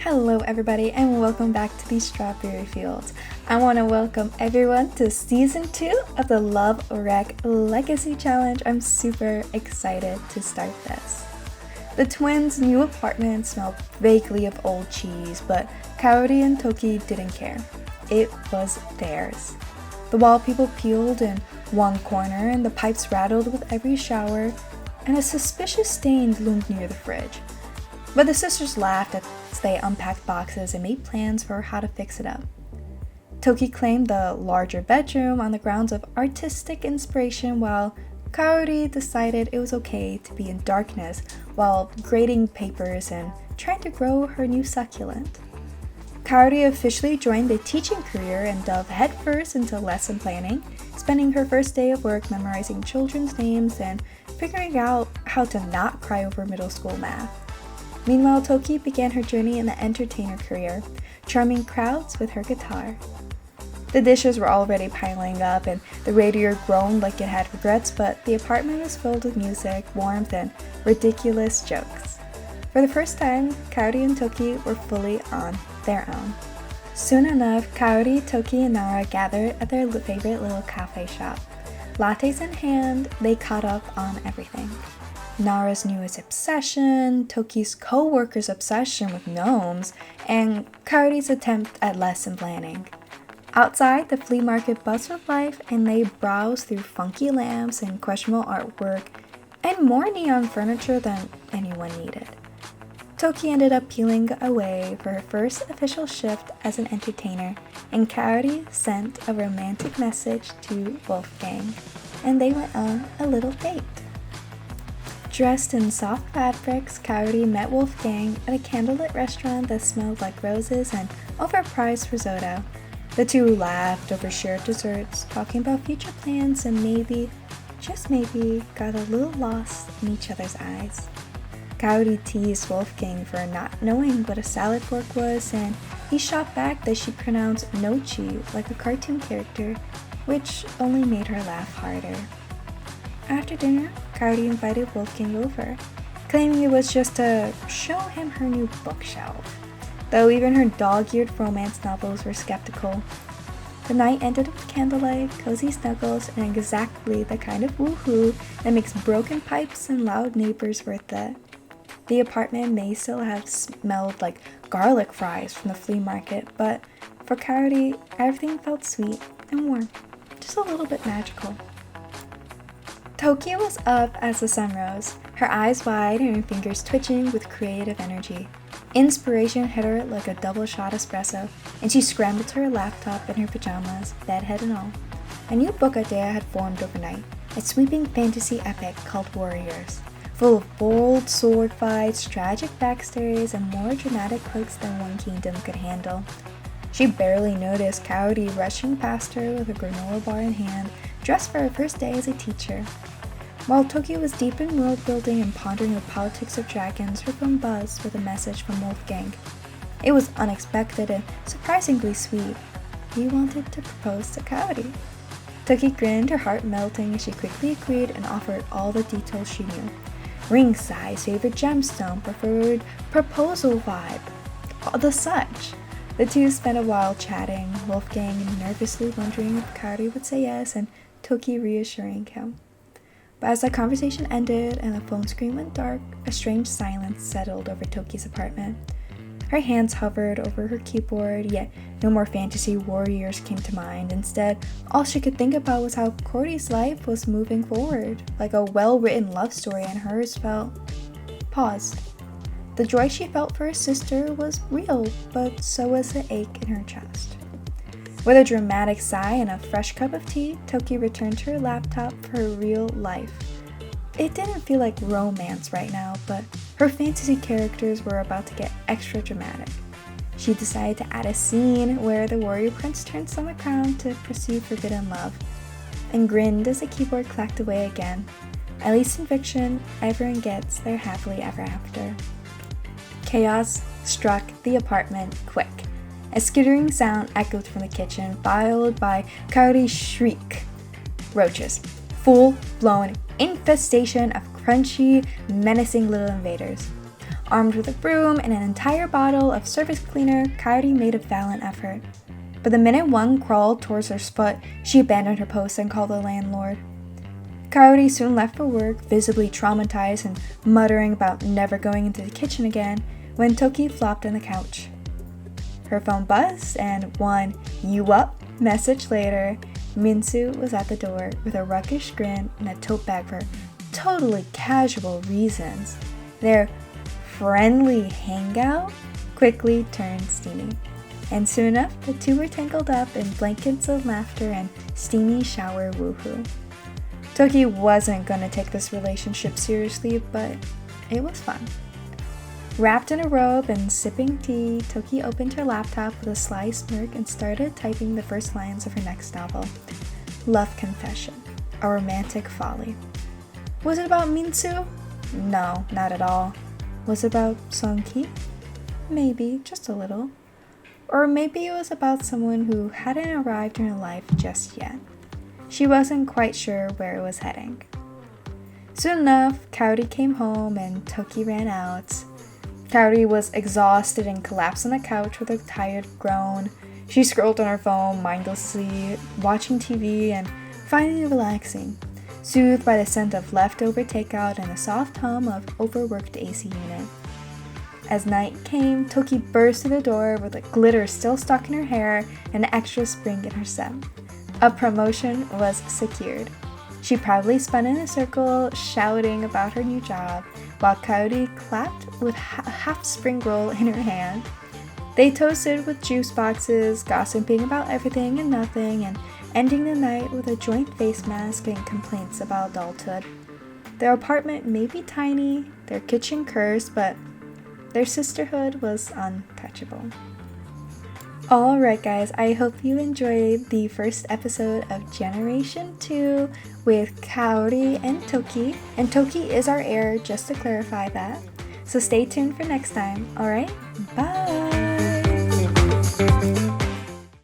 Hello everybody and welcome back to the Strawberry Fields. I want to welcome everyone to season 2 of the Love Wreck Legacy Challenge. I'm super excited to start this. The twins' new apartment smelled vaguely of old cheese, but Kaori and Tokie didn't care. It was theirs. The wall people peeled in one corner and the pipes rattled with every shower, and a suspicious stain loomed near the fridge. But the sisters laughed as they unpacked boxes and made plans for how to fix it up. Tokie claimed the larger bedroom on the grounds of artistic inspiration, while Kaori decided it was okay to be in darkness while grading papers and trying to grow her new succulent. Kaori officially joined the teaching career and dove headfirst into lesson planning, spending her first day of work memorizing children's names and figuring out how to not cry over middle school math. Meanwhile, Tokie began her journey in the entertainer career, charming crowds with her guitar. The dishes were already piling up and the radiator groaned like it had regrets, but the apartment was filled with music, warmth, and ridiculous jokes. For the first time, Kaori and Tokie were fully on their own. Soon enough, Kaori, Tokie, and Nara gathered at their favorite little cafe shop. Lattes in hand, they caught up on everything. Nara's newest obsession, Tokie's co-worker's obsession with gnomes, and Kaori's attempt at lesson planning. Outside, the flea market buzzed with life, and they browsed through funky lamps and questionable artwork, and more neon furniture than anyone needed. Tokie ended up peeling away for her first official shift as an entertainer, and Kaori sent a romantic message to Wolfgang, and they went on a little date. Dressed in soft fabrics, Kaori met Wolfgang at a candlelit restaurant that smelled like roses and overpriced risotto. The two laughed over shared desserts, talking about future plans, and maybe, just maybe, got a little lost in each other's eyes. Kaori teased Wolfgang for not knowing what a salad fork was, and he shot back that she pronounced nochi like a cartoon character, which only made her laugh harder. After dinner, Kaori invited Wolfgang over, claiming it was just to show him her new bookshelf, though even her dog-eared romance novels were skeptical. The night ended with candlelight, cozy snuggles, and exactly the kind of woohoo that makes broken pipes and loud neighbors worth it. The apartment may still have smelled like garlic fries from the flea market, but for Kaori, everything felt sweet and warm, just a little bit magical. Tokie was up as the sun rose, her eyes wide and her fingers twitching with creative energy. Inspiration hit her like a double shot espresso, and she scrambled to her laptop in her pajamas, bedhead and all. A new book idea had formed overnight, a sweeping fantasy epic called Warriors, full of bold sword fights, tragic backstories, and more dramatic quirks than One Kingdom could handle. She barely noticed Kaori rushing past her with a granola bar in hand, dressed for her first day as a teacher. While Tokie was deep in world building and pondering the politics of dragons, her phone buzzed with a message from Wolfgang. It was unexpected and surprisingly sweet. He wanted to propose to Kaori. Tokie grinned, her heart melting as she quickly agreed and offered all the details she knew. Ring size, favorite gemstone, preferred proposal vibe, the such. The two spent a while chatting, Wolfgang nervously wondering if Kaori would say yes and Tokie reassuring him. But as the conversation ended and the phone screen went dark, a strange silence settled over Tokie's apartment. Her hands hovered over her keyboard, yet no more fantasy warriors came to mind. Instead, all she could think about was how Kaori's life was moving forward, like a well-written love story, and hers felt paused. The joy she felt for her sister was real, but so was the ache in her chest. With a dramatic sigh and a fresh cup of tea, Tokie returned to her laptop for her real life. It didn't feel like romance right now, but her fantasy characters were about to get extra dramatic. She decided to add a scene where the warrior prince turns on the crown to pursue forbidden love, and grinned as the keyboard clacked away again. At least in fiction, everyone gets their happily ever after. Chaos struck the apartment quick. A skittering sound echoed from the kitchen, followed by Kaori's shriek. Roaches. Full-blown infestation of crunchy, menacing little invaders. Armed with a broom and an entire bottle of surface cleaner, Kaori made a valiant effort. But the minute one crawled towards her spot, she abandoned her post and called the landlord. Kaori soon left for work, visibly traumatized and muttering about never going into the kitchen again, when Tokie flopped on the couch. Her phone buzzed, and one "you up" message later, Minsu was at the door with a ruckish grin and a tote bag for totally casual reasons. Their friendly hangout quickly turned steamy, and soon enough the two were tangled up in blankets of laughter and steamy shower woohoo. Tokie wasn't gonna take this relationship seriously, but it was fun. Wrapped in a robe and sipping tea, Tokie opened her laptop with a sly smirk and started typing the first lines of her next novel, Love Confession, a romantic folly. Was it about Minsu? No, not at all. Was it about Song-ki? Maybe, just a little. Or maybe it was about someone who hadn't arrived in her life just yet. She wasn't quite sure where it was heading. Soon enough, Kaori came home and Tokie ran out. Kaori was exhausted and collapsed on the couch with a tired groan. She scrolled on her phone mindlessly, watching TV and finding it relaxing, soothed by the scent of leftover takeout and the soft hum of overworked AC unit. As night came, Tokie burst through the door with the glitter still stuck in her hair and an extra spring in her step. A promotion was secured. She proudly spun in a circle, shouting about her new job, while Kaori clapped with a half spring roll in her hand. They toasted with juice boxes, gossiping about everything and nothing, and ending the night with a joint face mask and complaints about adulthood. Their apartment may be tiny, their kitchen cursed, but their sisterhood was untouchable. Alright guys, I hope you enjoyed the first episode of Generation 2 with Kaori and Tokie. And Tokie is our heir, just to clarify that. So stay tuned for next time, alright? Bye!